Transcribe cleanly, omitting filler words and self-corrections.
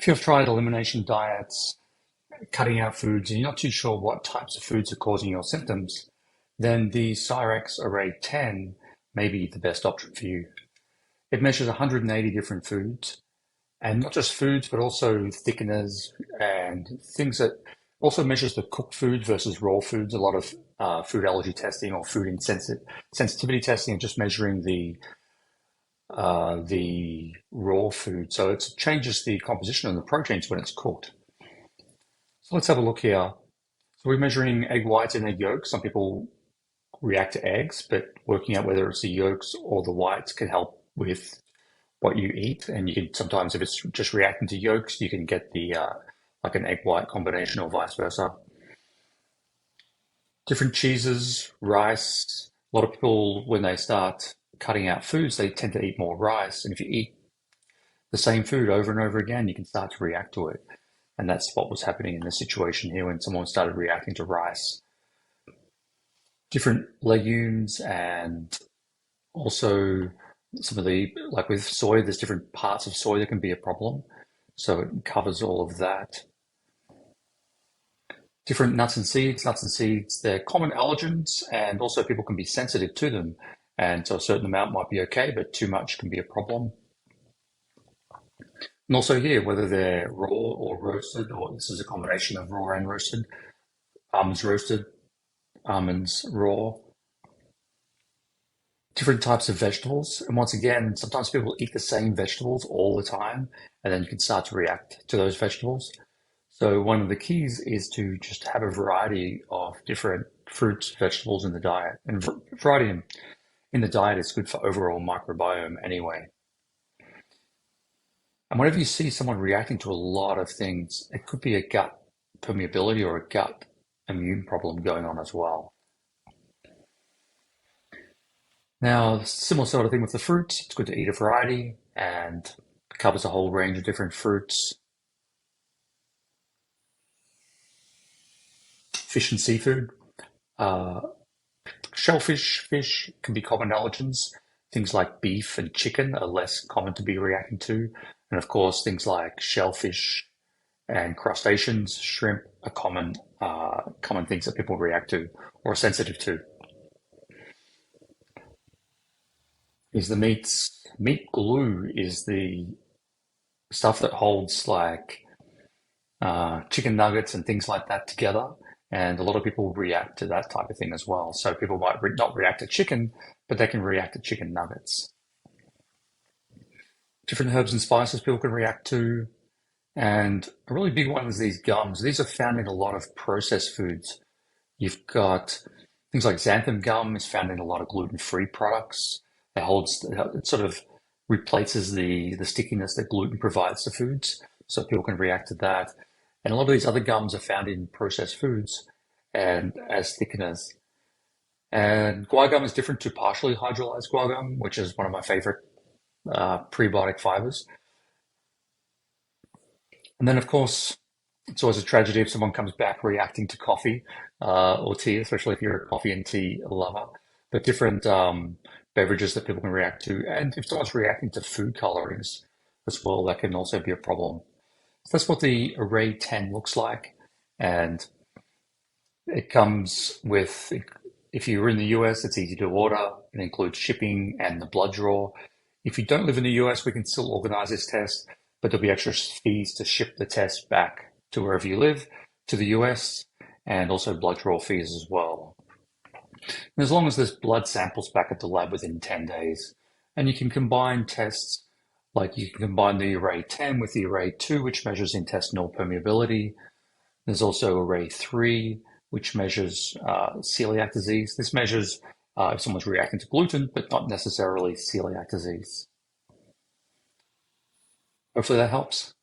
If you've tried elimination diets, cutting out foods, and you're not too sure what types of foods are causing your symptoms, then the Cyrex Array 10 may be the best option for you. It measures 180 different foods, and not just foods, but also thickeners and things that also measures the cooked food versus raw foods. A lot of food allergy testing or food sensitivity testing, and just measuring the raw food. So it changes the composition of the proteins when it's cooked. So let's have a look here. So we're measuring egg whites and egg yolks. Some people react to eggs, but working out whether it's the yolks or the whites can help with what you eat. And you can sometimes, if it's just reacting to yolks, you can get the like an egg white combination or vice versa. Different cheeses, rice. A lot of people, when they start cutting out foods, they tend to eat more rice. And if you eat the same food over and over again, you can start to react to it. And that's what was happening in this situation here when someone started reacting to rice. Different legumes, and also some of the, like with soy, there's different parts of soy that can be a problem. So it covers all of that. Different nuts and seeds, they're common allergens, and also people can be sensitive to them. And so a certain amount might be okay, but too much can be a problem. And also here, whether they're raw or roasted, or this is a combination of raw and roasted, roasted, almonds raw, different types of vegetables. And once again, sometimes people eat the same vegetables all the time, and then you can start to react to those vegetables. So one of the keys is to just have a variety of different fruits, vegetables in the diet. And variety in the diet is good for overall microbiome anyway. And whenever you see someone reacting to a lot of things, it could be a gut permeability or a gut immune problem going on as well. Now, similar sort of thing with the fruits. It's good to eat a variety, and it covers a whole range of different fruits. Fish and seafood. Uh, Shellfish, fish can be common allergens. Things like beef and chicken are less common to be reacting to. And of course, things like shellfish and crustaceans, shrimp are common things that people react to or are sensitive to. Is the meats. Meat glue is the stuff that holds like chicken nuggets and things like that together. And a lot of people react to that type of thing as well. So people might not react to chicken, but they can react to chicken nuggets. Different herbs and spices people can react to. And a really big one is these gums. These are found in a lot of processed foods. You've got things like xanthan gum is found in a lot of gluten-free products. It sort of replaces the stickiness that gluten provides to foods. So people can react to that. And a lot of these other gums are found in processed foods and as thickeners. And guar gum is different to partially hydrolyzed guar gum, which is one of my favorite prebiotic fibers. And then, of course, it's always a tragedy if someone comes back reacting to coffee or tea, especially if you're a coffee and tea lover. But different beverages that people can react to. And if someone's reacting to food colorings as well, that can also be a problem. So that's what the Array 10 looks like. And it comes with, if you're in the US, it's easy to order. It includes shipping and the blood draw. If you don't live in the US, we can still organize this test, but there'll be extra fees to ship the test back to wherever you live, to the US, and also blood draw fees as well. And as long as there's blood samples back at the lab within 10 days, and you can combine tests, like you can combine the Array 10 with the Array 2, which measures intestinal permeability. There's also Array 3, which measures celiac disease. This measures if someone's reacting to gluten, but not necessarily celiac disease. Hopefully that helps.